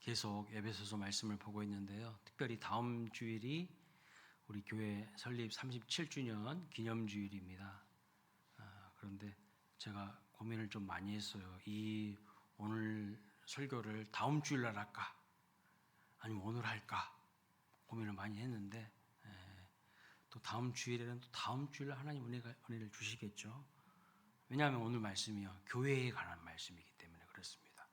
계속 에베소서 말씀을 보고 있는데요. 특별히 다음 주일이 우리 교회 설립 37주년 기념주일입니다. 그런데 제가 고민을 좀 많이 했어요. 이 오늘 설교를 다음 주일날 할까? 아니면 오늘 할까? 고민을 많이 했는데 또 다음 주일에는 또 다음 주일 하나님 은혜를 주시겠죠. 왜냐하면 오늘 말씀이요 교회에 관한 말씀이기 때문에 그렇습니다.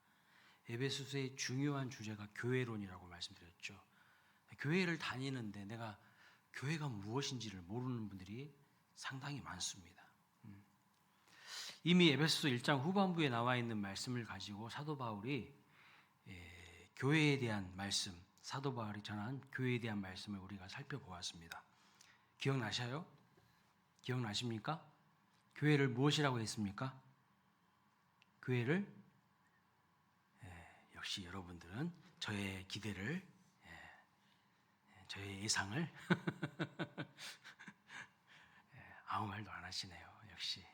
에베소서의 중요한 주제가 교회론이라고 말씀드렸죠. 교회를 다니는데 내가 교회가 무엇인지를 모르는 분들이 상당히 많습니다. 이미 에베소서 1장 후반부에 나와 있는 말씀을 가지고 사도 바울이 교회에 대한 말씀, 사도 바울이 전한 교회에 대한 말씀을 우리가 살펴보았습니다. 기억나셔요? 기억나십니까? 교회를 무엇이라고 했습니까? 교회를 역시 여러분들은 저의 기대를, 저의 예상을 아무 말도 안 하시네요. 역시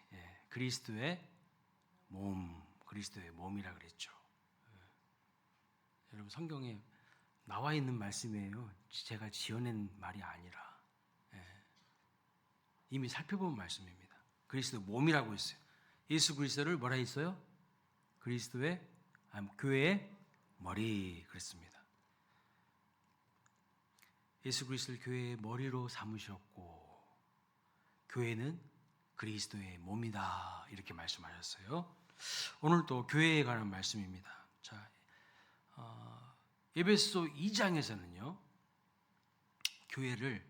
그리스도의 몸, 그리스도의 몸이라 그랬죠. 여러분 성경에 나와 있는 말씀이에요. 제가 지어낸 말이 아니라 이미 살펴본 말씀입니다. 그리스도 몸이라고 했어요. 예수 그리스도를 뭐라 했어요? 그리스도의 교회의 머리 그랬습니다. 예수 그리스도를 교회의 머리로 삼으셨고 교회는 그리스도의 몸이다 이렇게 말씀하셨어요. 오늘 또 교회에 관한 말씀입니다. 자, 에베소 2장에서는요 교회를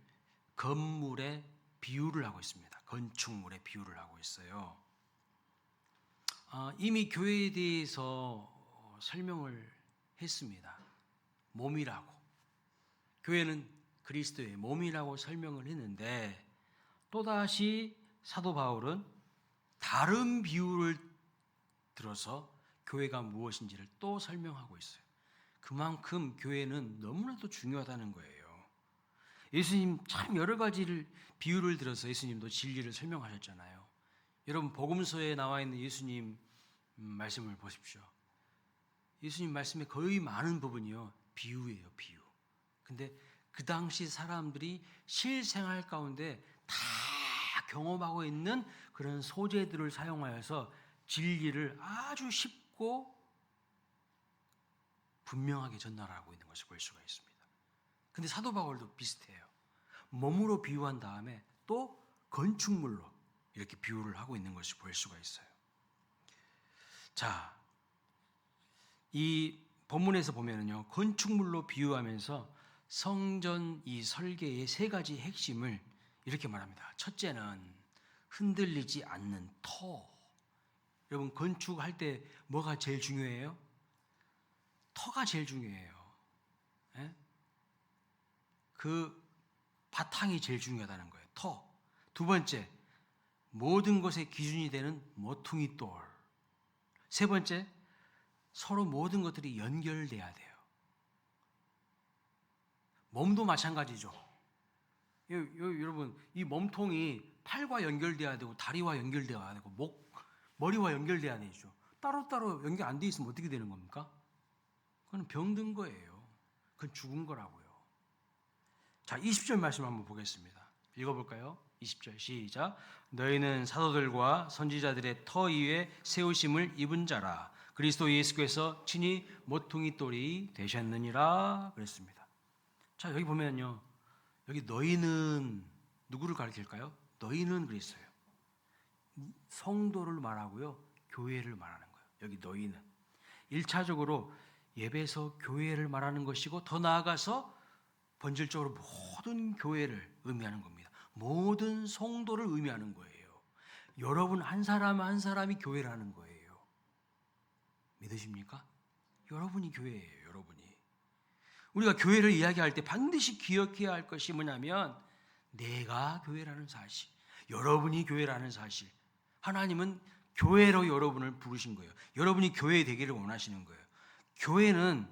건물의 비유를 하고 있습니다. 건축물의 비유를 하고 있어요. 이미 교회에 대해서 설명을 했습니다. 몸이라고. 교회는 그리스도의 몸이라고 설명을 했는데 또다시 사도 바울은 다른 비유를 들어서 교회가 무엇인지를 또 설명하고 있어요. 그만큼 교회는 너무나도 중요하다는 거예요. 예수님 참 여러 가지를 비유를 들어서 예수님도 진리를 설명하셨잖아요. 여러분 복음서에 나와 있는 예수님 말씀을 보십시오. 예수님 말씀의 거의 많은 부분이요 비유예요, 비유. 근데 그 당시 사람들이 실생활 가운데 다 경험하고 있는 그런 소재들을 사용하여서 진리를 아주 쉽고 분명하게 전달하고 있는 것을 볼 수가 있습니다. 근데 사도 바울도 비슷해요. 몸으로 비유한 다음에 또 건축물로 이렇게 비유를 하고 있는 것을 볼 수가 있어요. 자, 이 본문에서 보면은요, 건축물로 비유하면서 성전 이 설계의 세 가지 핵심을 이렇게 말합니다. 첫째는 흔들리지 않는 토. 여러분 건축할 때 뭐가 제일 중요해요? 터가 제일 중요해요. 예? 그 바탕이 제일 중요하다는 거예요. 터. 두 번째, 모든 것의 기준이 되는 모퉁이 돌. 세 번째, 서로 모든 것들이 연결돼야 돼요. 몸도 마찬가지죠. 여러분, 이 몸통이 팔과 연결돼야 되고 다리와 연결돼야 되고 머리와 연결돼야 되죠. 따로따로 연결 안 돼 있으면 어떻게 되는 겁니까? 그건 병든 거예요. 그건 죽은 거라고요. 자, 20절 말씀 한번 보겠습니다. 읽어볼까요? 20절 시작. 너희는 사도들과 선지자들의 터 위에 세우심을 입은 자라. 그리스도 예수께서 친히 모퉁이 돌이 되셨느니라 그랬습니다. 자, 여기 보면요. 여기 너희는 누구를 가리킬까요? 너희는 그랬어요. 성도를 말하고요. 교회를 말하는 거예요. 여기 너희는. 1차적으로 예배서 교회를 말하는 것이고 더 나아가서 본질적으로 모든 교회를 의미하는 겁니다. 모든 성도를 의미하는 거예요. 여러분 한 사람 한 사람이 교회라는 거예요. 믿으십니까? 여러분이 교회예요. 여러분이. 우리가 교회를 이야기할 때 반드시 기억해야 할 것이 뭐냐면 내가 교회라는 사실, 여러분이 교회라는 사실. 하나님은 교회로 여러분을 부르신 거예요. 여러분이 교회 되기를 원하시는 거예요. 교회는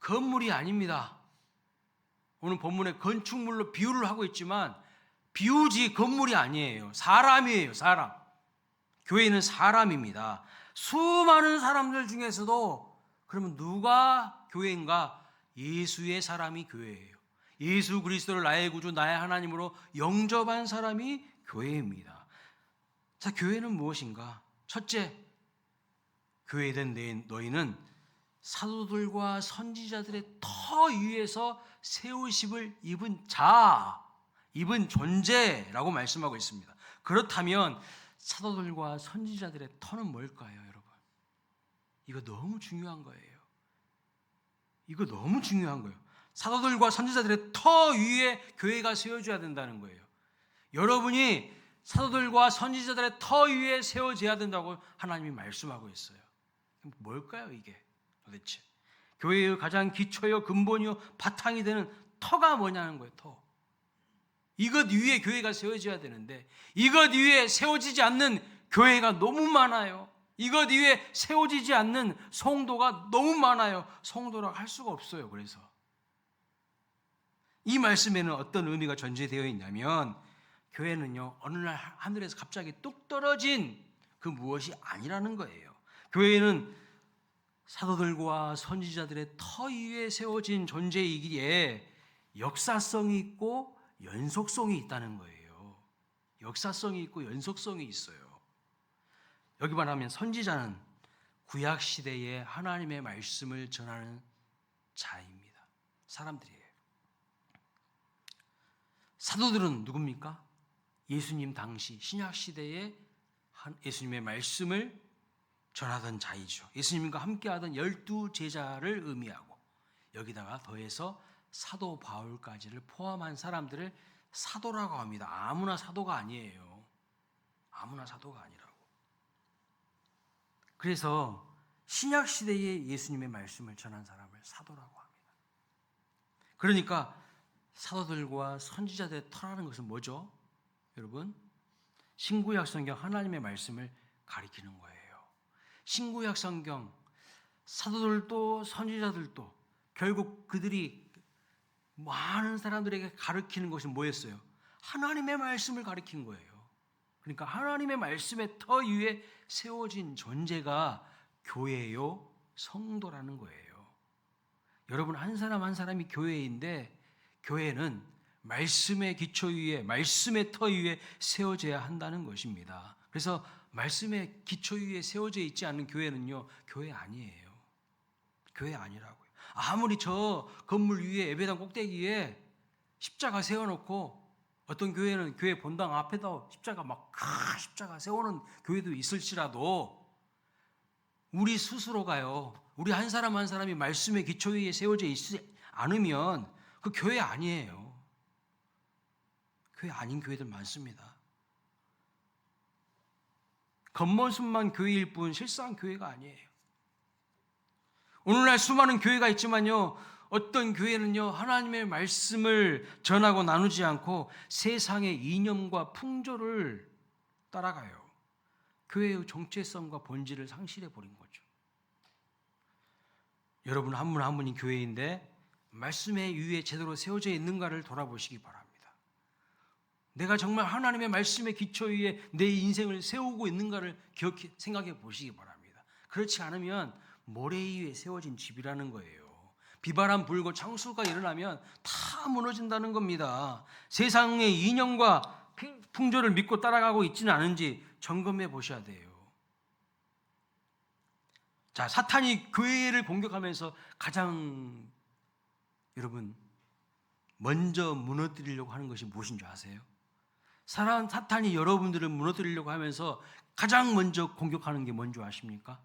건물이 아닙니다. 오늘 본문에 건축물로 비유를 하고 있지만 비유지 건물이 아니에요. 사람이에요. 사람. 교회는 사람입니다. 수많은 사람들 중에서도 그러면 누가 교회인가? 예수의 사람이 교회예요. 예수 그리스도를 나의 구주, 나의 하나님으로 영접한 사람이 교회입니다. 자, 교회는 무엇인가? 첫째, 교회된 너희는 사도들과 선지자들의 터 위에서 세우심을 입은 자, 입은 존재라고 말씀하고 있습니다. 그렇다면 사도들과 선지자들의 터는 뭘까요, 여러분? 이거 너무 중요한 거예요. 이거 너무 중요한 거예요. 사도들과 선지자들의 터 위에 교회가 세워져야 된다는 거예요. 여러분이 사도들과 선지자들의 터 위에 세워져야 된다고 하나님이 말씀하고 있어요. 뭘까요, 이게 도대체? 교회의 가장 기초요, 근본이요, 바탕이 되는 터가 뭐냐는 거예요, 터. 이것 위에 교회가 세워져야 되는데 이것 위에 세워지지 않는 교회가 너무 많아요. 이것 위에 세워지지 않는 성도가 너무 많아요. 성도라고 할 수가 없어요. 그래서 이 말씀에는 어떤 의미가 전제되어 있냐면 교회는요, 어느 날 하늘에서 갑자기 뚝 떨어진 그 무엇이 아니라는 거예요. 교회는 사도들과 선지자들의 터 위에 세워진 존재이기에 역사성이 있고 연속성이 있다는 거예요. 역사성이 있고 연속성이 있어요. 여기 말하면 선지자는 구약 시대에 하나님의 말씀을 전하는 자입니다. 사람들이에요. 사도들은 누굽니까? 예수님 당시 신약 시대에 예수님의 말씀을 전하던 자이죠. 예수님과 함께하던 12제자를 의미하고 여기다가 더해서 사도 바울까지를 포함한 사람들을 사도라고 합니다. 아무나 사도가 아니에요. 아무나 사도가 아니라고. 그래서 신약 시대에 예수님의 말씀을 전한 사람을 사도라고 합니다. 그러니까 사도들과 선지자들의 터라는 것은 뭐죠? 여러분, 신구약 성경 하나님의 말씀을 가리키는 거예요. 신구약 성경 사도들도 선지자들도 결국 그들이 많은 사람들에게 가르치는 것이 뭐였어요? 하나님의 말씀을 가르친 거예요. 그러니까 하나님의 말씀의 터 위에 세워진 존재가 교회요, 성도라는 거예요. 여러분, 한 사람 한 사람이 교회인데 교회는 말씀의 기초 위에, 말씀의 터 위에 세워져야 한다는 것입니다. 그래서 말씀의 기초 위에 세워져 있지 않은 교회는요, 교회 아니에요. 교회 아니라고요. 아무리 저 건물 위에 예배당 꼭대기에 십자가 세워놓고 어떤 교회는 교회 본당 앞에다 십자가 십자가 세우는 교회도 있을지라도 우리 스스로가요, 우리 한 사람 한 사람이 말씀의 기초 위에 세워져 있지 않으면 그 교회 아니에요. 교회 아닌 교회들 많습니다. 겉모습만 교회일 뿐 실상 교회가 아니에요. 오늘날 수많은 교회가 있지만요, 어떤 교회는요, 하나님의 말씀을 전하고 나누지 않고 세상의 이념과 풍조를 따라가요. 교회의 정체성과 본질을 상실해 버린 거죠. 여러분 한 분 한 분이 교회인데 말씀의 위에 제대로 세워져 있는가를 돌아보시기 바랍니다. 내가 정말 하나님의 말씀의 기초 위에 내 인생을 세우고 있는가를 생각해 보시기 바랍니다. 그렇지 않으면 모래 위에 세워진 집이라는 거예요. 비바람 불고 창수가 일어나면 다 무너진다는 겁니다. 세상의 이념과 풍조를 믿고 따라가고 있지는 않은지 점검해 보셔야 돼요. 자, 사탄이 교회를 공격하면서 가장 여러분 먼저 무너뜨리려고 하는 것이 무엇인 줄 아세요? 사탄이 여러분들을 무너뜨리려고 하면서 가장 먼저 공격하는 게 뭔지 아십니까?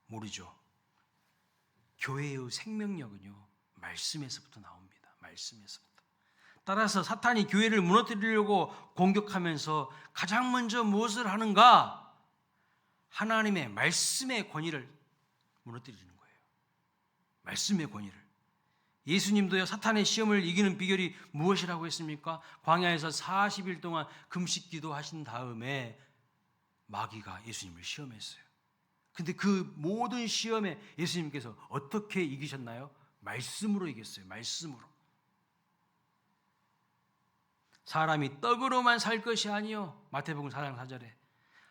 모르죠. 교회의 생명력은요, 말씀에서부터 나옵니다. 말씀에서부터. 따라서 사탄이 교회를 무너뜨리려고 공격하면서 가장 먼저 무엇을 하는가? 하나님의 말씀의 권위를 무너뜨리는 거예요. 말씀의 권위를. 예수님도요, 사탄의 시험을 이기는 비결이 무엇이라고 했습니까? 광야에서 40일 동안 금식 기도하신 다음에 마귀가 예수님을 시험했어요. 근데 그 모든 시험에 예수님께서 어떻게 이기셨나요? 말씀으로 이겼어요. 말씀으로. 사람이 떡으로만 살 것이 아니요, 마태복음 4장 4절에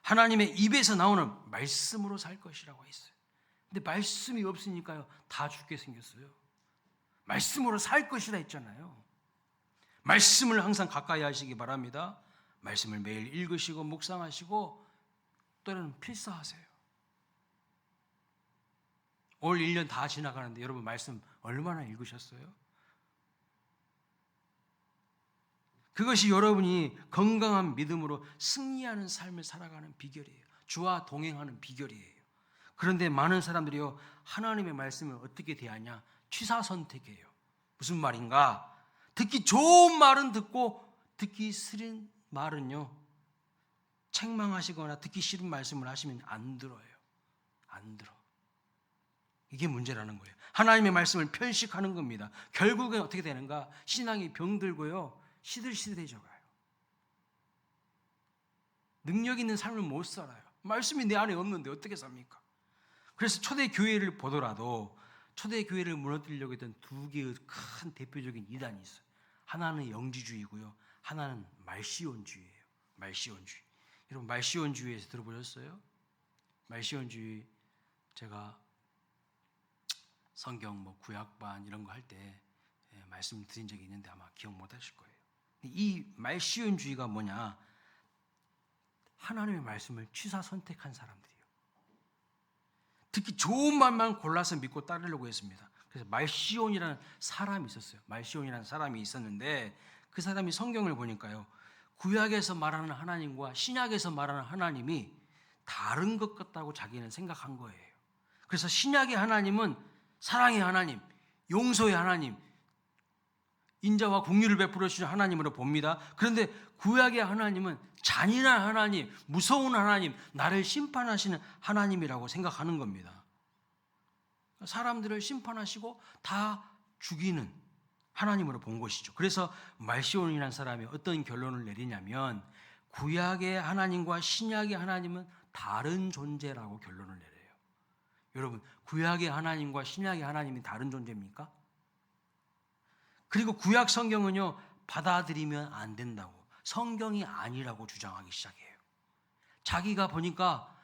하나님의 입에서 나오는 말씀으로 살 것이라고 했어요. 근데 말씀이 없으니까요, 다 죽게 생겼어요. 말씀으로 살 것이라 했잖아요. 말씀을 항상 가까이 하시기 바랍니다. 말씀을 매일 읽으시고 묵상하시고 때로는 필사하세요. 올 1년 다 지나가는데 여러분 말씀 얼마나 읽으셨어요? 그것이 여러분이 건강한 믿음으로 승리하는 삶을 살아가는 비결이에요. 주와 동행하는 비결이에요. 그런데 많은 사람들이요, 하나님의 말씀을 어떻게 대하냐? 취사 선택이에요. 무슨 말인가? 듣기 좋은 말은 듣고 듣기 싫은 말은요, 책망하시거나 듣기 싫은 말씀을 하시면 안 들어요. 안 들어. 이게 문제라는 거예요. 하나님의 말씀을 편식하는 겁니다. 결국엔 어떻게 되는가? 신앙이 병들고요, 시들시들해져 가요. 능력 있는 삶을 못 살아요. 말씀이 내 안에 없는데 어떻게 삽니까? 그래서 초대 교회를 보더라도 초대 교회를 무너뜨리려고 했던 두 개의 큰 대표적인 이단이 있어요. 하나는 영지주의고요, 하나는 말시온주의예요. 말시온주의. 여러분 말시온주의에서 들어보셨어요? 말시온주의, 제가 성경 구약반 이런 거 할 때 말씀드린 적이 있는데 아마 기억 못 하실 거예요. 이 말시온주의가 뭐냐? 하나님의 말씀을 취사 선택한 사람들이에요. 특히 좋은 말만 골라서 믿고 따르려고 했습니다. 그래서 말시온이라는 사람이 있었어요. 말시온이라는 사람이 있었는데 그 사람이 성경을 보니까요, 구약에서 말하는 하나님과 신약에서 말하는 하나님이 다른 것 같다고 자기는 생각한 거예요. 그래서 신약의 하나님은 사랑의 하나님, 용서의 하나님, 인자와 긍휼을 베풀어 주시는 하나님으로 봅니다. 그런데 구약의 하나님은 잔인한 하나님, 무서운 하나님, 나를 심판하시는 하나님이라고 생각하는 겁니다. 사람들을 심판하시고 다 죽이는 하나님으로 본 것이죠. 그래서 말시온이라는 사람이 어떤 결론을 내리냐면 구약의 하나님과 신약의 하나님은 다른 존재라고 결론을 내려요. 여러분, 구약의 하나님과 신약의 하나님이 다른 존재입니까? 그리고 구약 성경은요, 받아들이면 안 된다고, 성경이 아니라고 주장하기 시작해요. 자기가 보니까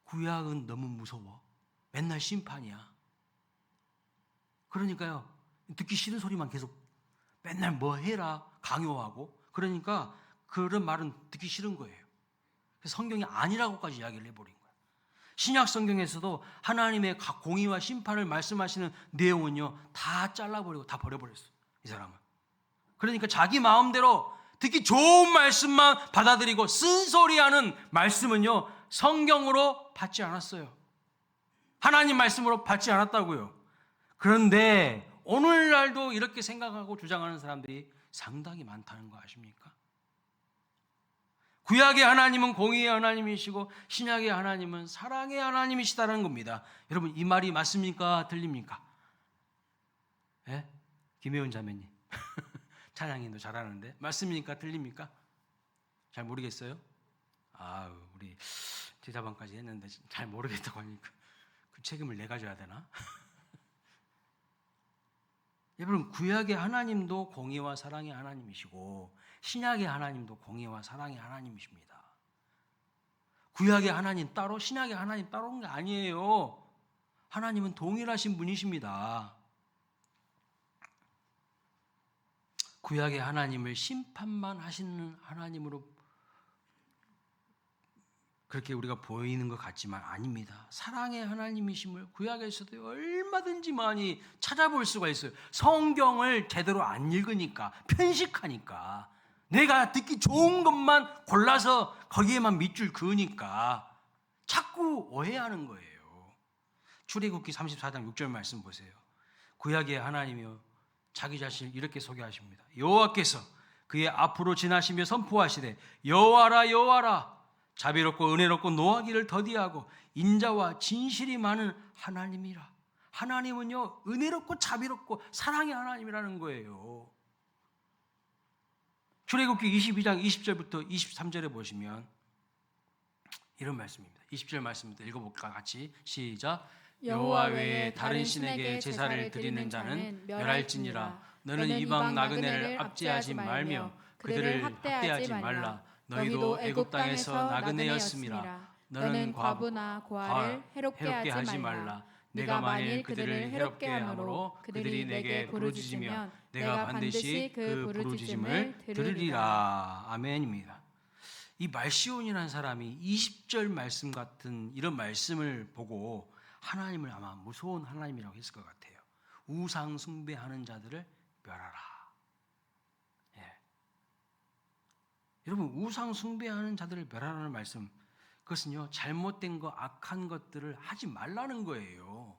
구약은 너무 무서워, 맨날 심판이야. 그러니까요, 듣기 싫은 소리만 계속 맨날 뭐 해라 강요하고, 그러니까 그런 말은 듣기 싫은 거예요. 그래서 성경이 아니라고까지 이야기를 해버린 거예요. 신약 성경에서도 하나님의 공의와 심판을 말씀하시는 내용은요, 다 잘라버리고 다 버려버렸어요, 이 사람은. 그러니까 자기 마음대로 듣기 좋은 말씀만 받아들이고 쓴소리하는 말씀은요, 성경으로 받지 않았어요. 하나님 말씀으로 받지 않았다고요. 그런데 오늘날도 이렇게 생각하고 주장하는 사람들이 상당히 많다는 거 아십니까? 구약의 하나님은 공의의 하나님이시고 신약의 하나님은 사랑의 하나님이시다는 겁니다. 여러분, 이 말이 맞습니까? 틀립니까? 예? 김혜원 자매님 찬양인도 잘하는데 맞습니까? 틀립니까? 잘 모르겠어요? 우리 제자반까지 했는데 잘 모르겠다고 하니까 그 책임을 내가 져야 되나? 여러분, 구약의 하나님도 공의와 사랑의 하나님이시고 신약의 하나님도 공의와 사랑의 하나님이십니다. 구약의 하나님 따로, 신약의 하나님 따로인 게 아니에요. 하나님은 동일하신 분이십니다. 구약의 하나님을 심판만 하시는 하나님으로 그렇게 우리가 보이는 것 같지만 아닙니다. 사랑의 하나님이심을 구약에서도 얼마든지 많이 찾아볼 수가 있어요. 성경을 제대로 안 읽으니까, 편식하니까, 내가 듣기 좋은 것만 골라서 거기에만 밑줄 그으니까 자꾸 오해하는 거예요. 출애굽기 34장 6절 말씀 보세요. 구약의 하나님이요, 자기 자신을 이렇게 소개하십니다. 여호와께서 그의 앞으로 지나시며 선포하시되 여호와라 여호와라, 자비롭고 은혜롭고 노하기를 더디하고 인자와 진실이 많은 하나님이라. 하나님은요, 은혜롭고 자비롭고 사랑의 하나님이라는 거예요. 출애굽기 22장 20절부터 23절에 보시면 이런 말씀입니다. 20절 말씀부터 읽어볼까 같이. 시작. 여호와 외에 다른 신에게 제사를 드리는 자는 멸할지니라. 너는 이방 나그네를 압제하지 말며 그들을 학대하지 말라. 너희도 애굽 땅에서 나그네였음이라. 너는 과부나 고아를 해롭게 하지 말라. 네가 만일 그들을 해롭게 함으로 그들이 내게 부르짖으면 내가 반드시 그 부르짖음을 들으리라. 아멘입니다. 이 말시온이라는 사람이 20절 말씀 같은 이런 말씀을 보고 하나님을 아마 무서운 하나님이라고 했을 것 같아요. 우상 숭배하는 자들을 멸하라. 예. 여러분, 우상 숭배하는 자들을 멸하라는 말씀, 그것은요, 잘못된 거, 악한 것들을 하지 말라는 거예요.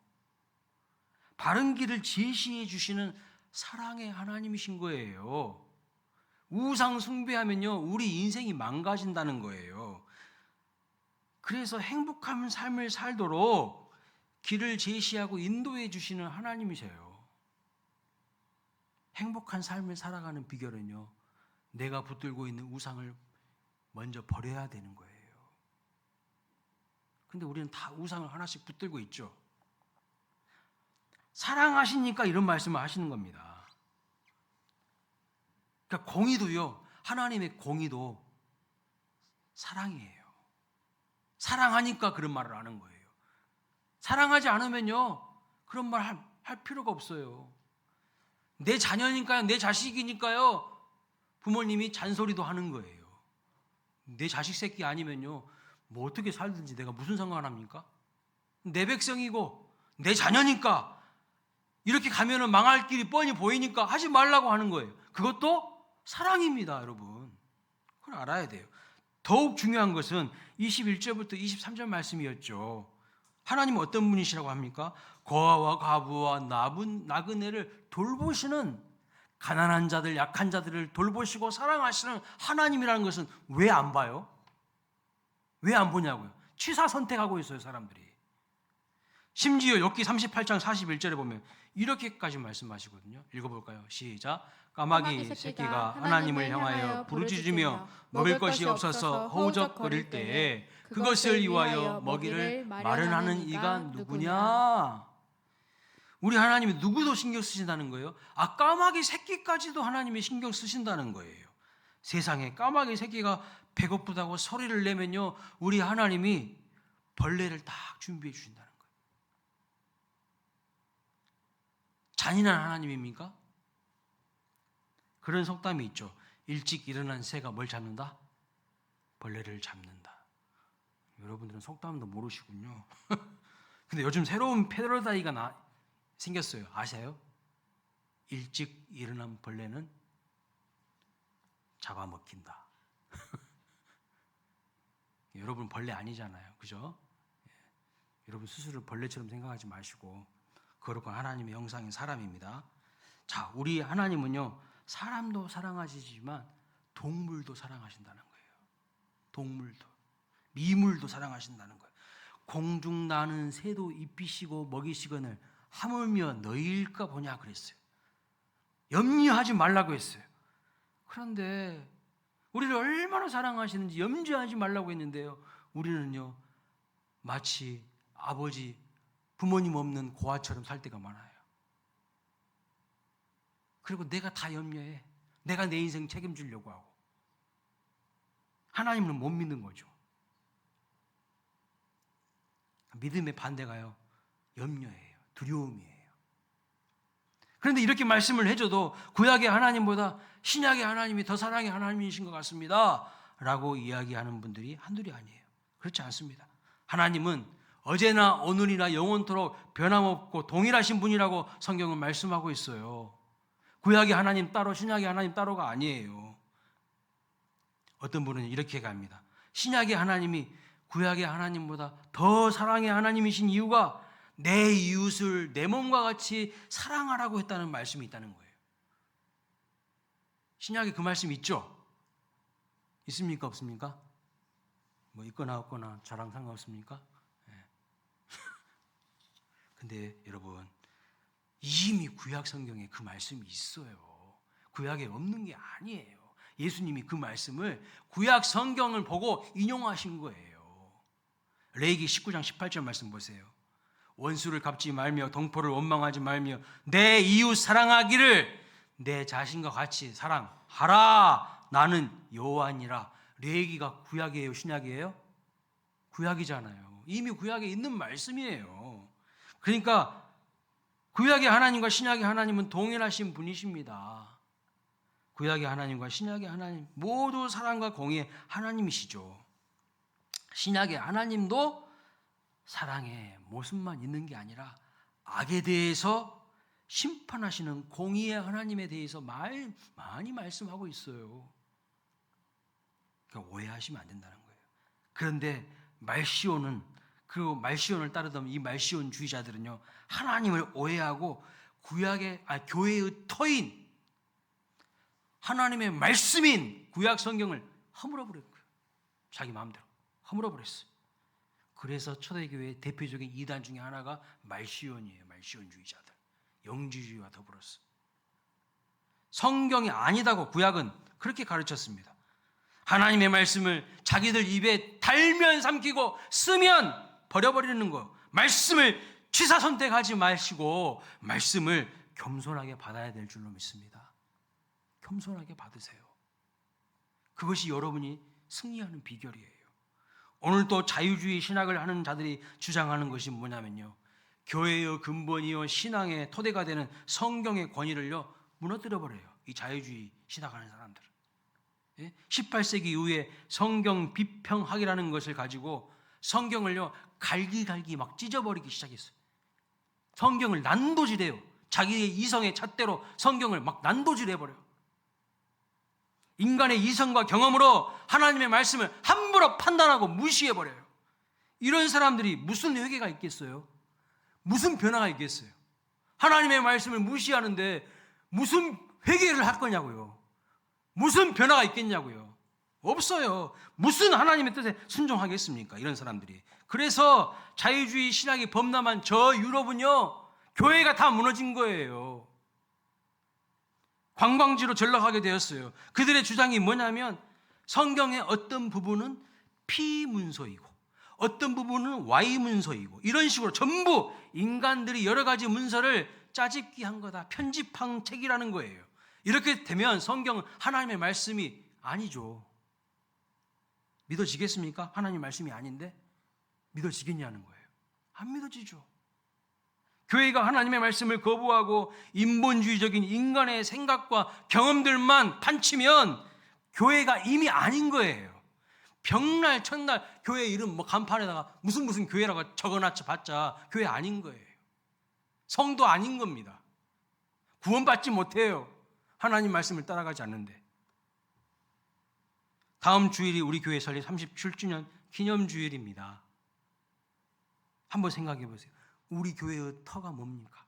바른 길을 제시해 주시는 사랑의 하나님이신 거예요. 우상 숭배하면요, 우리 인생이 망가진다는 거예요. 그래서 행복한 삶을 살도록 길을 제시하고 인도해 주시는 하나님이세요. 행복한 삶을 살아가는 비결은요, 내가 붙들고 있는 우상을 먼저 버려야 되는 거예요. 근데 우리는 다 우상을 하나씩 붙들고 있죠. 사랑하시니까 이런 말씀을 하시는 겁니다. 그러니까 공의도요, 하나님의 공의도 사랑이에요. 사랑하니까 그런 말을 하는 거예요. 사랑하지 않으면요, 그런 말 할 필요가 없어요. 내 자녀니까요, 내 자식이니까요, 부모님이 잔소리도 하는 거예요. 내 자식 새끼 아니면요, 뭐 어떻게 살든지 내가 무슨 상관합니까? 내 백성이고 내 자녀니까 이렇게 가면은 망할 길이 뻔히 보이니까 하지 말라고 하는 거예요. 그것도 사랑입니다, 여러분. 그걸 알아야 돼요. 더욱 중요한 것은 21절부터 23절 말씀이었죠. 하나님은 어떤 분이시라고 합니까? 고아와 과부와 나그네를 돌보시는, 가난한 자들, 약한 자들을 돌보시고 사랑하시는 하나님이라는 것은 왜 안 봐요? 왜 안 보냐고요? 취사 선택하고 있어요, 사람들이. 심지어 욥기 38장 41절에 보면 이렇게까지 말씀하시거든요. 읽어볼까요? 시작. 까마귀 새끼가 하나님을 향하여 부르짖으며 먹을 것이 없어서 허우적거릴 때에 그것을 위하여 먹이를 마련하는 이가 누구냐? 우리 하나님이 누구도 신경 쓰신다는 거예요. 아, 까마귀 새끼까지도 하나님이 신경 쓰신다는 거예요. 세상에 까마귀 새끼가 배고프다고 소리를 내면요, 우리 하나님이 벌레를 딱 준비해 주신다는 거예요. 잔인한 하나님입니까? 그런 속담이 있죠. 일찍 일어난 새가 뭘 잡는다? 벌레를 잡는다. 여러분들은 속담도 모르시군요. 근데 요즘 새로운 패러다이가 생겼어요. 아세요? 일찍 일어난 벌레는 잡아먹힌다. 여러분 벌레 아니잖아요. 그죠? 여러분 스스로 벌레처럼 생각하지 마시고 거룩한 하나님의 형상인 사람입니다. 자, 우리 하나님은요, 사람도 사랑하시지만 동물도 사랑하신다는 거예요. 동물도, 미물도 사랑하신다는 거예요. 공중 나는 새도 입히시고 먹이시거늘 하물며 너희일까 보냐 그랬어요. 염려하지 말라고 했어요. 그런데 우리를 얼마나 사랑하시는지 염려하지 말라고 했는데요, 우리는요, 마치 아버지, 부모님 없는 고아처럼 살 때가 많아요. 그리고 내가 다 염려해. 내가 내 인생 책임지려고 하고. 하나님은 못 믿는 거죠. 믿음의 반대가요, 염려예요. 두려움이에요. 그런데 이렇게 말씀을 해줘도 구약의 하나님보다 신약의 하나님이 더 사랑의 하나님이신 것 같습니다 라고 이야기하는 분들이 한둘이 아니에요. 그렇지 않습니다. 하나님은 어제나 오늘이나 영원토록 변함없고 동일하신 분이라고 성경은 말씀하고 있어요. 구약의 하나님 따로 신약의 하나님 따로가 아니에요. 어떤 분은 이렇게 갑니다. 신약의 하나님이 구약의 하나님보다 더 사랑의 하나님이신 이유가 내 이웃을 내 몸과 같이 사랑하라고 했다는 말씀이 있다는 거예요. 신약에 그 말씀 있죠? 있습니까? 없습니까? 뭐 있거나 없거나 저랑 상관없습니까? 네. 근데 여러분, 이미 구약 성경에 그 말씀이 있어요. 구약에 없는 게 아니에요. 예수님이 그 말씀을 구약 성경을 보고 인용하신 거예요. 레위기 19장 18절 말씀 보세요. 원수를 갚지 말며 동포를 원망하지 말며 내 이웃 사랑하기를 내 자신과 같이 사랑하라. 나는 여호와니라. 레위기가 구약이에요, 신약이에요? 구약이잖아요. 이미 구약에 있는 말씀이에요. 그러니까 구약의 하나님과 신약의 하나님은 동일하신 분이십니다. 구약의 하나님과 신약의 하나님 모두 사랑과 공의의 하나님이시죠. 신약의 하나님도 사랑의 모습만 있는 게 아니라 악에 대해서 심판하시는 공의의 하나님에 대해서 많이 말씀하고 있어요. 그러니까 오해하시면 안 된다는 거예요. 그런데 말시온을 따르던 이 말시온주의자들은요, 하나님을 오해하고 교회의 터인 하나님의 말씀인 구약 성경을 허물어버린 거예요. 자기 마음대로 허물어버렸어요. 그래서 초대교회의 대표적인 이단 중에 하나가 말시온이에요. 말시온주의자들, 영지주의와 더불어서 성경이 아니다고 구약은 그렇게 가르쳤습니다. 하나님의 말씀을 자기들 입에 달면 삼키고 쓰면 버려버리는 거, 말씀을 취사선택하지 마시고 말씀을 겸손하게 받아야 될 줄로 믿습니다. 겸손하게 받으세요. 그것이 여러분이 승리하는 비결이에요. 오늘 또 자유주의 신학을 하는 자들이 주장하는 것이 뭐냐면요, 교회의 근본이요 신앙의 토대가 되는 성경의 권위를요 무너뜨려버려요. 이 자유주의 신학하는 사람들은 18세기 이후에 성경 비평학이라는 것을 가지고 성경을요 갈기갈기 막 찢어버리기 시작했어요. 성경을 난도질해요. 자기의 이성의 잣대로 성경을 막 난도질해버려요. 인간의 이성과 경험으로 하나님의 말씀을 함부로 판단하고 무시해버려요. 이런 사람들이 무슨 회개가 있겠어요? 무슨 변화가 있겠어요? 하나님의 말씀을 무시하는데 무슨 회개를 할 거냐고요. 무슨 변화가 있겠냐고요. 없어요. 무슨 하나님의 뜻에 순종하겠습니까? 이런 사람들이. 그래서 자유주의 신학이 범람한 저 유럽은요 교회가 다 무너진 거예요. 관광지로 전락하게 되었어요. 그들의 주장이 뭐냐면 성경의 어떤 부분은 P 문서이고 어떤 부분은 Y 문서이고 이런 식으로 전부 인간들이 여러 가지 문서를 짜집기 한 거다. 편집한 책이라는 거예요. 이렇게 되면 성경은 하나님의 말씀이 아니죠. 믿어지겠습니까? 하나님의 말씀이 아닌데 믿어지겠냐는 거예요. 안 믿어지죠. 교회가 하나님의 말씀을 거부하고 인본주의적인 인간의 생각과 경험들만 판치면 교회가 이미 아닌 거예요. 벽날 첫날 교회 이름 간판에다가 무슨 교회라고 적어놨자 봤자 교회 아닌 거예요. 성도 아닌 겁니다. 구원받지 못해요. 하나님 말씀을 따라가지 않는데. 다음 주일이 우리 교회 설립 37주년 기념주일입니다. 한번 생각해 보세요. 우리 교회의 터가 뭡니까?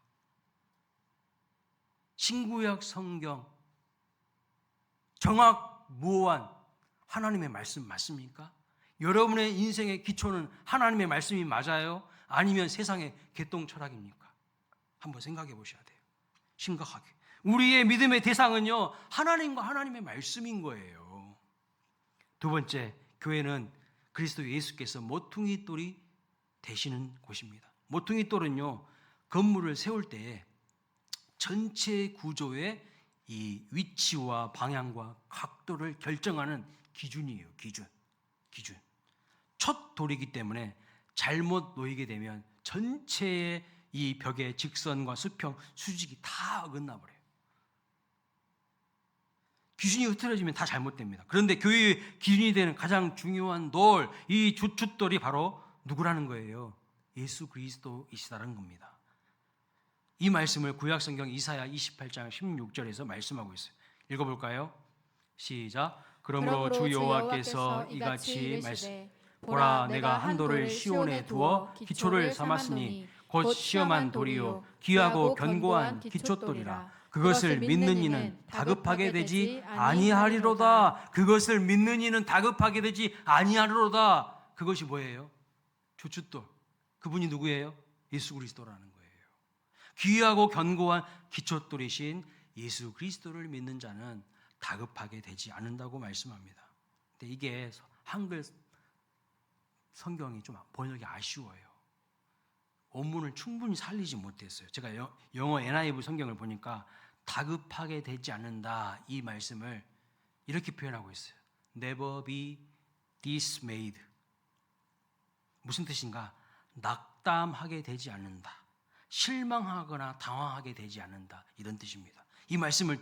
신구약 성경 정확무오한 하나님의 말씀 맞습니까? 여러분의 인생의 기초는 하나님의 말씀이 맞아요? 아니면 세상의 개똥철학입니까? 한번 생각해 보셔야 돼요. 심각하게. 우리의 믿음의 대상은요 하나님과 하나님의 말씀인 거예요. 두 번째, 교회는 그리스도 예수께서 모퉁이 돌이 되시는 곳입니다. 모퉁이 돌은요 건물을 세울 때 전체 구조의 이 위치와 방향과 각도를 결정하는 기준이에요. 기준. 첫 돌이기 때문에 잘못 놓이게 되면 전체의 이 벽의 직선과 수평, 수직이 다 어긋나 버려요. 기준이 흐트러지면 다 잘못됩니다. 그런데 교회의 기준이 되는 가장 중요한 돌, 이 주춧돌이 바로 누구라는 거예요? 예수 그리스도이시다는 겁니다. 이 말씀을 구약성경 이사야 28장 16절에서 말씀하고 있어요. 읽어볼까요? 시작. 그러므로 주 여호와께서 이같이 말씀 보라 내가 한 돌을 시온에 두어 기초를 삼았으니 곧 시험한 돌이요 귀하고 견고한 기초돌이라. 그것을 믿는 이는 다급하게 되지 아니하리로다. 그것을 믿는 이는 다급하게 되지 아니하리로다. 그것이 뭐예요? 주춧돌. 그분이 누구예요? 예수 그리스도라는 거예요. 귀하고 견고한 기초돌이신 예수 그리스도를 믿는 자는 다급하게 되지 않는다고 말씀합니다. 근데 이게 한글 성경이 좀 번역이 아쉬워요. 원문을 충분히 살리지 못했어요. 제가 영어 NIV 성경을 보니까 다급하게 되지 않는다 이 말씀을 이렇게 표현하고 있어요. Never be dismayed. 무슨 뜻인가? 낙담하게 되지 않는다. 실망하거나 당황하게 되지 않는다, 이런 뜻입니다. 이 말씀을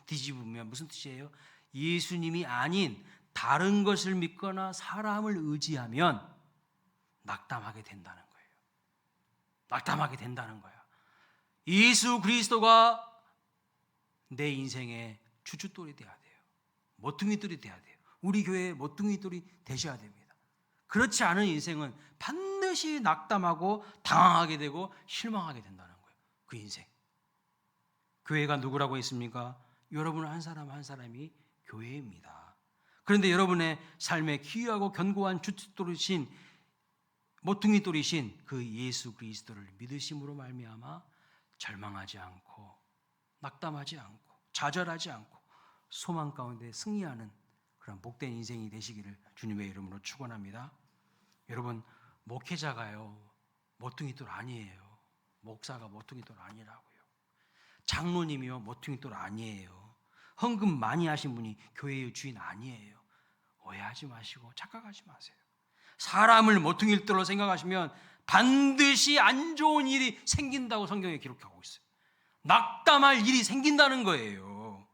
뒤집으면 무슨 뜻이에요? 예수님이 아닌 다른 것을 믿거나 사람을 의지하면 낙담하게 된다는 거예요. 낙담하게 된다는 거야. 예수 그리스도가 내 인생의 주춧돌이 돼야 돼요. 모퉁이돌이 돼야 돼요. 우리 교회의 모퉁이돌이 되셔야 됩니다. 그렇지 않은 인생은 반드시 낙담하고 당황하게 되고 실망하게 된다는 거예요. 그 인생. 교회가 누구라고 했습니까? 여러분 한 사람 한 사람이 교회입니다. 그런데 여러분의 삶에 귀하고 견고한 주춧돌이신 모퉁이돌이신 그 예수 그리스도를 믿으심으로 말미암아 절망하지 않고 낙담하지 않고 좌절하지 않고 소망 가운데 승리하는 그런 복된 인생이 되시기를 주님의 이름으로 축원합니다. 여러분, 목회자가요 모퉁이돌 아니에요. 목사가 모퉁이돌 아니라고요. 장로님이요 모퉁이돌 아니에요. 헌금 많이 하신 분이 교회의 주인 아니에요. 오해하지 마시고 착각하지 마세요. 사람을 모퉁이돌로 생각하시면 반드시 안 좋은 일이 생긴다고 성경에 기록하고 있어요. 낙담할 일이 생긴다는 거예요.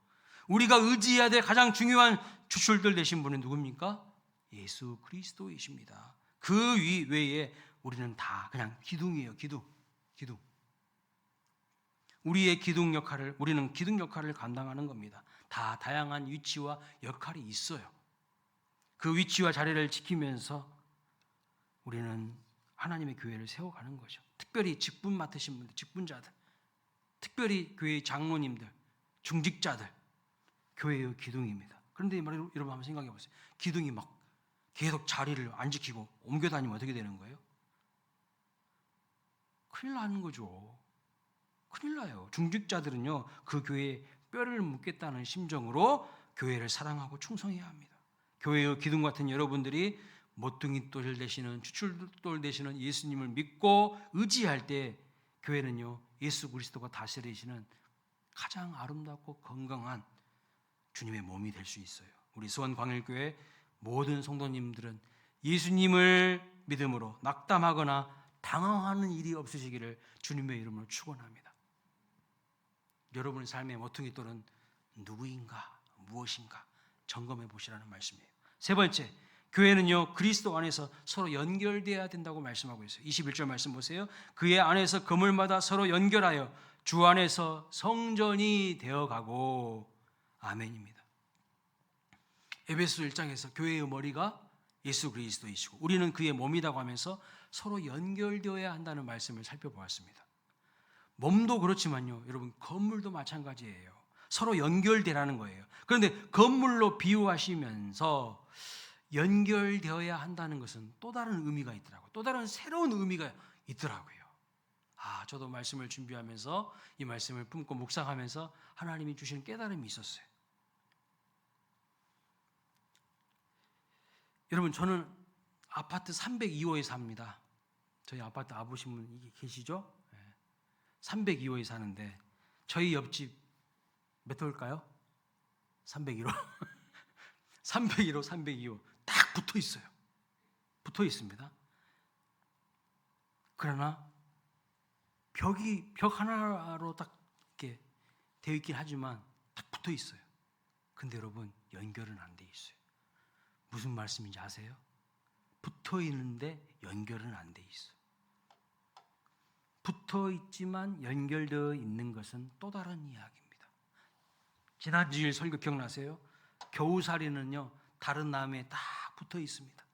우리가 의지해야 될 가장 중요한 주술들 되신 분은 누굽니까? 예수 그리스도이십니다. 그 외에 우리는 다 그냥 기둥이에요. 기둥. 우리의 기둥 역할을, 우리는 기둥 역할을 감당하는 겁니다. 다 다양한 위치와 역할이 있어요. 그 위치와 자리를 지키면서 우리는 하나님의 교회를 세워가는 거죠. 특별히 직분 맡으신 분들, 직분자들, 특별히 교회의 장로님들, 중직자들, 교회의 기둥입니다. 그런데 여러분 한번 생각해 보세요. 기둥이 막 계속 자리를 안 지키고 옮겨 다니면 어떻게 되는 거예요? 큰일 나는 거죠. 큰일 나요. 중직자들은요, 그 교회에 뼈를 묻겠다는 심정으로 교회를 사랑하고 충성해야 합니다. 교회의 기둥 같은 여러분들이 모퉁이돌 되시는, 주춧돌 되시는 예수님을 믿고 의지할 때 교회는요, 예수 그리스도가 다스리시는 가장 아름답고 건강한 주님의 몸이 될 수 있어요. 우리 수원광일교회 모든 성도님들은 예수님을 믿음으로 낙담하거나 당황하는 일이 없으시기를 주님의 이름으로 축원합니다. 여러분의 삶의 모퉁이돌은 누구인가, 무엇인가 점검해 보시라는 말씀이에요. 세 번째, 교회는요 그리스도 안에서 서로 연결되어야 된다고 말씀하고 있어요. 21절 말씀 보세요. 그의 안에서 그물마다 서로 연결하여 주 안에서 성전이 되어가고. 아멘입니다. 에베소 1장에서 교회의 머리가 예수 그리스도이시고 우리는 그의 몸이라고 하면서 서로 연결되어야 한다는 말씀을 살펴보았습니다. 몸도 그렇지만요 여러분, 건물도 마찬가지예요. 서로 연결되라는 거예요. 그런데 건물로 비유하시면서 연결되어야 한다는 것은 또 다른 의미가 있더라고요. 또 다른 새로운 의미가 있더라고요. 저도 말씀을 준비하면서 이 말씀을 품고 묵상하면서 하나님이 주신 깨달음이 있었어요. 여러분, 저는 아파트 302호에 삽니다. 저희 아파트 아보신 분 계시죠? 302호에 사는데 저희 옆집 몇 호일까요? 301호. 301호, 302호 딱 붙어 있어요. 붙어 있습니다. 그러나 벽 하나로 딱 이렇게 되어 있긴 하지만 딱 붙어 있어요. 근데 여러분, 연결은 안 돼 있어요. 무슨 말씀인지 아세요? 붙어 있는데 연결은 안 돼 있어요. 붙어 있지만 연결되어 있는 것은 또 다른 이야기입니다. 지난 주일 설교 기억나세요? 겨우살이는요 다른 나무에 딱 붙어 있습니다.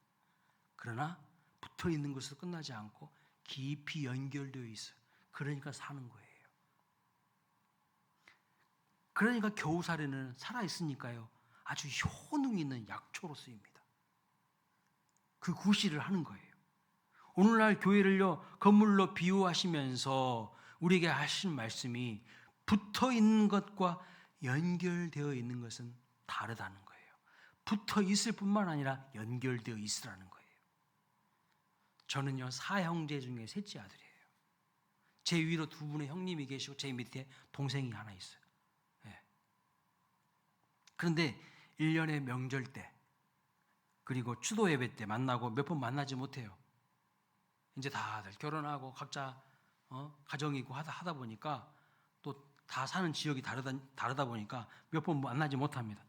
그러나 붙어 있는 것으로 끝나지 않고 깊이 연결되어 있어요. 그러니까 사는 거예요. 그러니까 겨우살이는 살아있으니까요 아주 효능 있는 약초로 쓰입니다. 그 구실을 하는 거예요. 오늘날 교회를요 건물로 비유하시면서 우리에게 하신 말씀이 붙어 있는 것과 연결되어 있는 것은 다르다는 거예요. 붙어 있을 뿐만 아니라 연결되어 있으라는 거예요. 저는요 사형제 중에 셋째 아들이에요. 제 위로 두 분의 형님이 계시고 제 밑에 동생이 하나 있어요. 그런데 1년의 명절 때 그리고 추도 예배 때 만나고 몇 번 만나지 못해요. 이제 다들 결혼하고 각자 가정이고 하다 보니까 또 다 사는 지역이 다르다 보니까 몇 번 만나지 못합니다.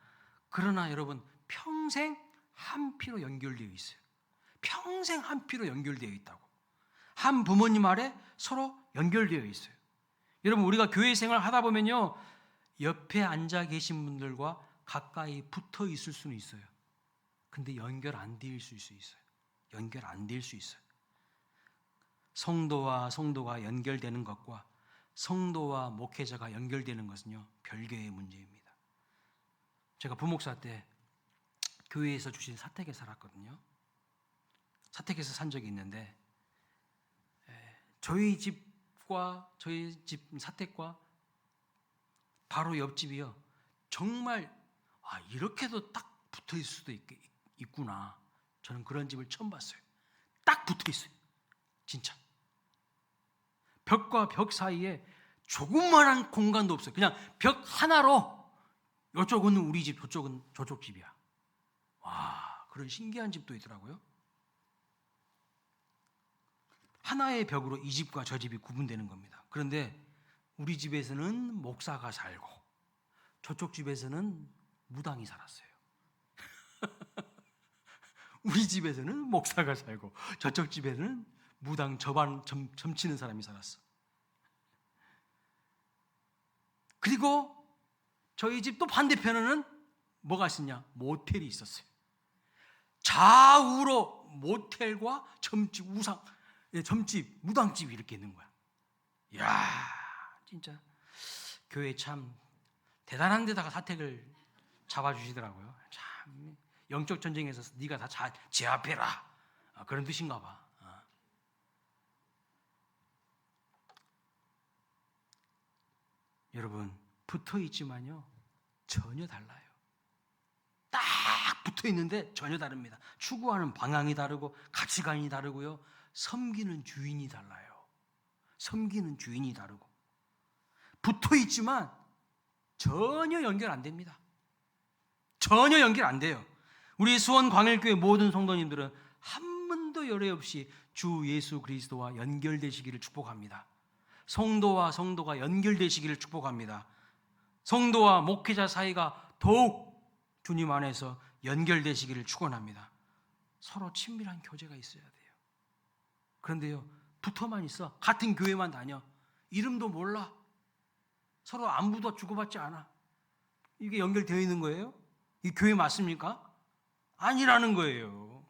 그러나 여러분 평생 한 피로 연결되어 있어요. 평생 한 피로 연결되어 있다고. 한 부모님 아래 서로 연결되어 있어요. 여러분 우리가 교회 생활 하다 보면요, 옆에 앉아 계신 분들과 가까이 붙어 있을 수는 있어요. 근데 연결 안 될 수 있어요. 연결 안 될 수 있어요. 성도와 성도가 연결되는 것과 성도와 목회자가 연결되는 것은요, 별개의 문제입니다. 제가 부목사 때 교회에서 주신 사택에 살았거든요. 사택에서 산 적이 있는데 저희 집 사택과 바로 옆집이요, 정말 이렇게도 딱 붙어 있을 수도 있구나. 저는 그런 집을 처음 봤어요. 딱 붙어 있어요. 진짜 벽과 벽 사이에 조그만한 공간도 없어요. 그냥 벽 하나로 이쪽은 우리 집, 저쪽은 저쪽 집이야. 와, 그런 신기한 집도 있더라고요. 하나의 벽으로 이 집과 저 집이 구분되는 겁니다. 그런데 우리 집에서는 목사가 살고 저쪽 집에서는 무당이 살았어요. 우리 집에서는 목사가 살고 저쪽 집에는 무당 점치는 사람이 살았어. 그리고 저희 집 또 반대편에는 뭐가 있었냐? 모텔이 있었어요. 좌우로 모텔과 점집, 점집, 무당집이 이렇게 있는 거야. 이야, 진짜 교회 참 대단한 데다가 사택을 잡아주시더라고요. 참 영적 전쟁에서 네가 다 제압해라, 그런 뜻인가 봐. 여러분 붙어 있지만요 전혀 달라요. 딱 붙어 있는데 전혀 다릅니다. 추구하는 방향이 다르고 가치관이 다르고요, 섬기는 주인이 달라요. 섬기는 주인이 다르고 붙어 있지만 전혀 연결 안 됩니다. 전혀 연결 안 돼요. 우리 수원 광일교회 모든 성도님들은 한 번도 열애 없이 주 예수 그리스도와 연결되시기를 축복합니다. 성도와 성도가 연결되시기를 축복합니다. 성도와 목회자 사이가 더욱 주님 안에서 연결되시기를 축원합니다. 서로 친밀한 교제가 있어야 돼요. 그런데요, 붙어만 있어. 같은 교회만 다녀. 이름도 몰라. 서로 안부도 주고받지 않아. 이게 연결되어 있는 거예요? 이 교회 맞습니까? 아니라는 거예요.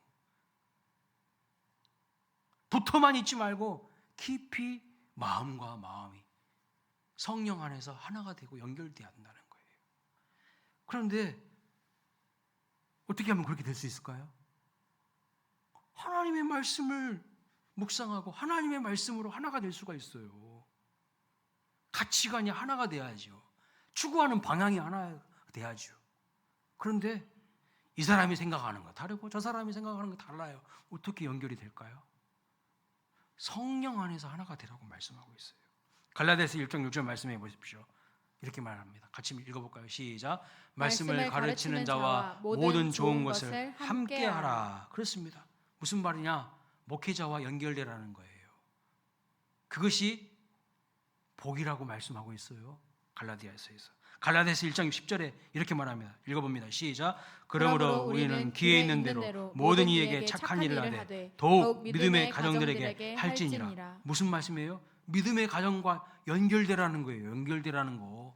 붙어만 있지 말고 깊이 마음과 마음이 성령 안에서 하나가 되고 연결되어야 한다는 거예요. 그런데 어떻게 하면 그렇게 될 수 있을까요? 하나님의 말씀을 묵상하고 하나님의 말씀으로 하나가 될 수가 있어요. 가치관이 하나가 돼야죠. 추구하는 방향이 하나가 돼야죠. 그런데 이 사람이 생각하는 거 다르고 저 사람이 생각하는 거 달라요. 어떻게 연결이 될까요? 성령 안에서 하나가 되라고 말씀하고 있어요. 갈라디아서 1장 6절 말씀해 보십시오. 이렇게 말합니다. 같이 읽어볼까요? 시작. 말씀을 가르치는 자와 모든 좋은 것을 함께하라. 그렇습니다. 무슨 말이냐? 목회자와 연결되라는 거예요. 그것이 복이라고 말씀하고 있어요. 갈라디아서에서. 갈라디아서 1장 10절에 이렇게 말합니다. 읽어봅니다. 시작. 그러므로 우리는 기회 있는 대로 모든 이에게 착한 일을 하되 더욱 믿음의 가정들에게 할지니라. 무슨 말씀이에요? 믿음의 가정과 연결되라는 거예요. 연결되라는 거.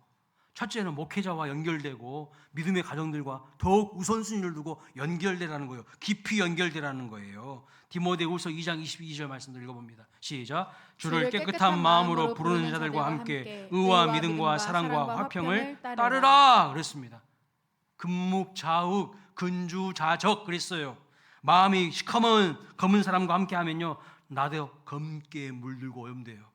첫째는 목회자와 연결되고 믿음의 가정들과 더욱 우선순위를 두고 연결되라는 거예요. 깊이 연결되라는 거예요. 디모데후서 2장 22절 말씀을 읽어봅니다. 시작. 주를 깨끗한 마음으로 부르는 자들과 함께 의와 믿음과 사랑과 화평을 따르라 그랬습니다. 금묵좌욱 근주자적 그랬어요. 마음이 시커먼 검은 사람과 함께 하면요 나도 검게 물들고 오염돼요.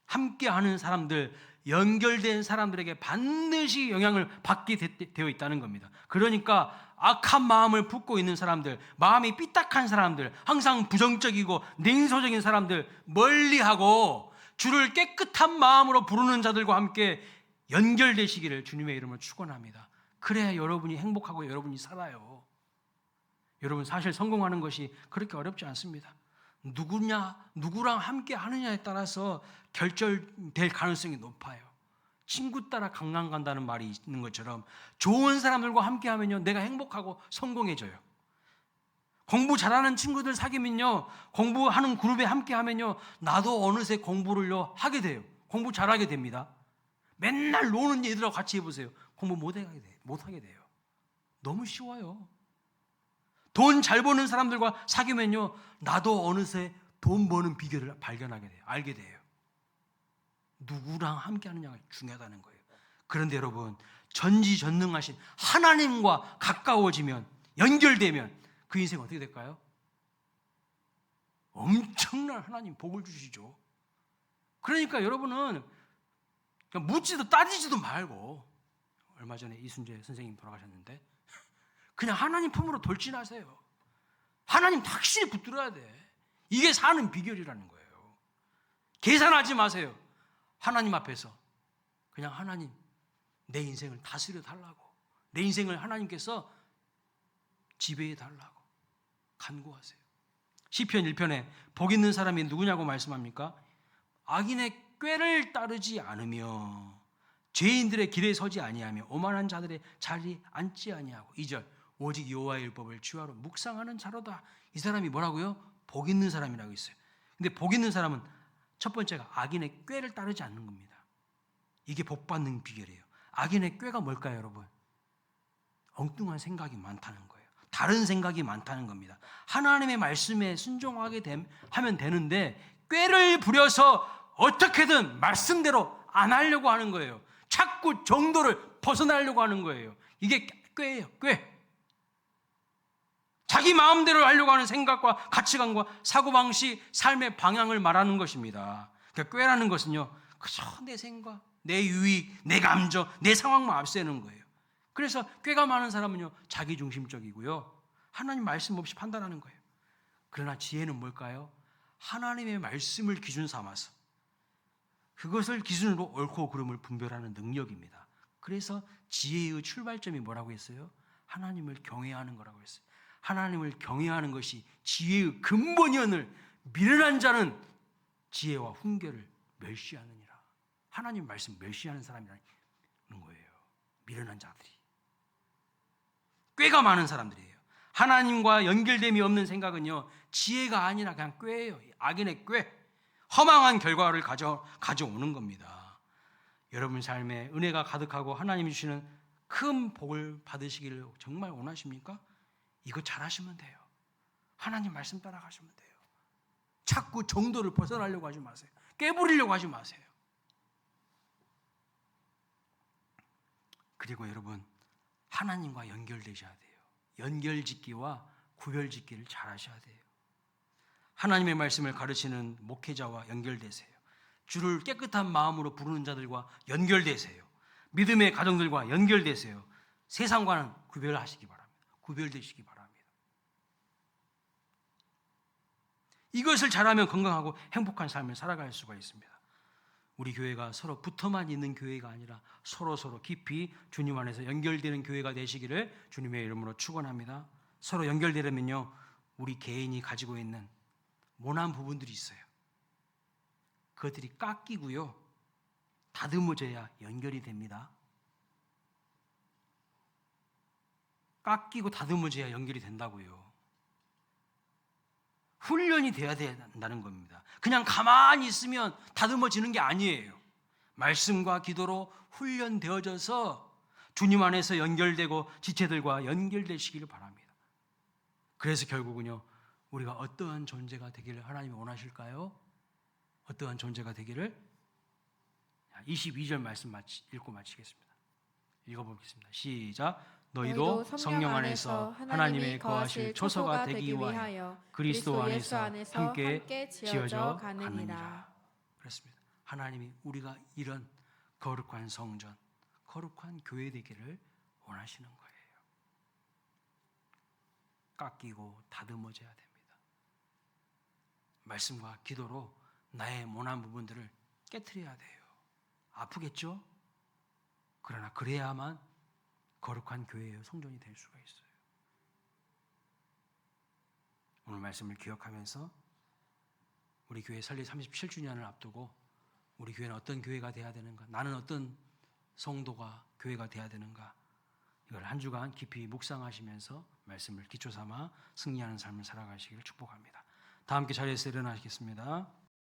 함께하는 사람들, 연결된 사람들에게 반드시 영향을 받게 되어 있다는 겁니다. 그러니까 악한 마음을 품고 있는 사람들, 마음이 삐딱한 사람들, 항상 부정적이고 냉소적인 사람들 멀리하고 주를 깨끗한 마음으로 부르는 자들과 함께 연결되시기를 주님의 이름으로 축원합니다. 그래야 여러분이 행복하고 여러분이 살아요. 여러분 사실 성공하는 것이 그렇게 어렵지 않습니다. 누구랑 함께 하느냐에 따라서 결절될 가능성이 높아요. 친구 따라 강남 간다는 말이 있는 것처럼 좋은 사람들과 함께 하면요, 내가 행복하고 성공해져요. 공부 잘하는 친구들 사귀면요, 공부하는 그룹에 함께 하면요, 나도 어느새 공부를요 하게 돼요. 공부 잘하게 됩니다. 맨날 노는 얘들하고 같이 해보세요. 공부 못하게 돼요. 너무 쉬워요. 돈 잘 버는 사람들과 사귀면요, 나도 어느새 돈 버는 비결을 발견하게 돼요. 알게 돼요. 누구랑 함께 하느냐가 중요하다는 거예요. 그런데 여러분, 전지전능하신 하나님과 가까워지면, 연결되면 그 인생 어떻게 될까요? 엄청난 하나님 복을 주시죠. 그러니까 여러분은 묻지도 따지지도 말고, 얼마 전에 이순재 선생님 돌아가셨는데 그냥 하나님 품으로 돌진하세요. 하나님 확실히 붙들어야 돼. 이게 사는 비결이라는 거예요. 계산하지 마세요. 하나님 앞에서 그냥 하나님, 내 인생을 다스려 달라고, 내 인생을 하나님께서 지배해 달라고 간구하세요. 시편 1편에 복 있는 사람이 누구냐고 말씀합니까? 악인의 꾀를 따르지 않으며 죄인들의 길에 서지 아니하며 오만한 자들의 자리에 앉지 아니하고. 2절, 오직 여호와의 율법을 주야로 묵상하는 자로다. 이 사람이 뭐라고요? 복 있는 사람이라고 있어요. 근데 복 있는 사람은 첫 번째가 악인의 꾀를 따르지 않는 겁니다. 이게 복 받는 비결이에요. 악인의 꾀가 뭘까요, 여러분? 엉뚱한 생각이 많다는 거예요. 다른 생각이 많다는 겁니다. 하나님의 말씀에 순종하게 하면 되는데 꾀를 부려서 어떻게든 말씀대로 안 하려고 하는 거예요. 자꾸 정도를 벗어나려고 하는 거예요. 이게 꾀예요, 꾀. 자기 마음대로 하려고 하는 생각과 가치관과 사고방식, 삶의 방향을 말하는 것입니다. 그러니까 꾀라는 것은요, 그저 내 생각, 내 유익, 내 감정, 내 상황만 앞세우는 거예요. 그래서 꾀가 많은 사람은요, 자기중심적이고요, 하나님 말씀 없이 판단하는 거예요. 그러나 지혜는 뭘까요? 하나님의 말씀을 기준 삼아서 그것을 기준으로 옳고 그름을 분별하는 능력입니다. 그래서 지혜의 출발점이 뭐라고 했어요? 하나님을 경외하는 거라고 했어요. 하나님을 경외하는 것이 지혜의 근본이오늘 미련한 자는 지혜와 훈계를 멸시하느니라. 하나님 말씀 멸시하는 사람이라는 거예요. 미련한 자들이. 꾀가 많은 사람들이에요. 하나님과 연결됨이 없는 생각은요, 지혜가 아니라 그냥 꾀예요. 악인의 꾀. 허망한 결과를 가져오는 겁니다. 여러분 삶에 은혜가 가득하고 하나님이 주시는 큰 복을 받으시기를 정말 원하십니까? 이거 잘하시면 돼요. 하나님 말씀 따라가시면 돼요. 자꾸 정도를 벗어나려고 하지 마세요. 깨부리려고 하지 마세요. 그리고 여러분, 하나님과 연결되셔야 돼요. 연결짓기와 구별짓기를 잘하셔야 돼요. 하나님의 말씀을 가르치는 목회자와 연결되세요. 주를 깨끗한 마음으로 부르는 자들과 연결되세요. 믿음의 가정들과 연결되세요. 세상과는 구별하시기 바랍니다. 구별되시기 바랍니다. 이것을 잘하면 건강하고 행복한 삶을 살아갈 수가 있습니다. 우리 교회가 서로 붙어만 있는 교회가 아니라 서로 깊이 주님 안에서 연결되는 교회가 되시기를 주님의 이름으로 축원합니다. 서로 연결되려면요, 우리 개인이 가지고 있는 모난 부분들이 있어요. 그것들이 깎이고요, 다듬어져야 연결이 됩니다. 깎이고 다듬어져야 연결이 된다고요. 훈련이 돼야 된다는 겁니다. 그냥 가만히 있으면 다듬어지는 게 아니에요. 말씀과 기도로 훈련되어져서 주님 안에서 연결되고 지체들과 연결되시기를 바랍니다. 그래서 결국은요, 우리가 어떠한 존재가 되기를 하나님이 원하실까요? 어떠한 존재가 되기를? 22절 말씀 읽고 마치겠습니다. 읽어보겠습니다. 시작. 너희도 성령 안에서 하나님의 거하실 초소가 되기 위하여 그리스도 안에서 함께 지어져 가느니라. 그렇습니다. 하나님이 우리가 이런 거룩한 성전, 거룩한 교회 되기를 원하시는 거예요. 깎이고 다듬어져야 됩니다. 말씀과 기도로 나의 모난 부분들을 깨트려야 돼요. 아프겠죠? 그러나 그래야만 거룩한 교회의 성전이 될 수가 있어요. 오늘 말씀을 기억하면서 우리 교회 설립 37주년을 앞두고 우리 교회는 어떤 교회가 돼야 되는가, 나는 어떤 성도가 교회가 돼야 되는가, 이걸 한 주간 깊이 묵상하시면서 말씀을 기초 삼아 승리하는 삶을 살아가시기를 축복합니다. 다 함께 자리에서 일어나시겠습니다.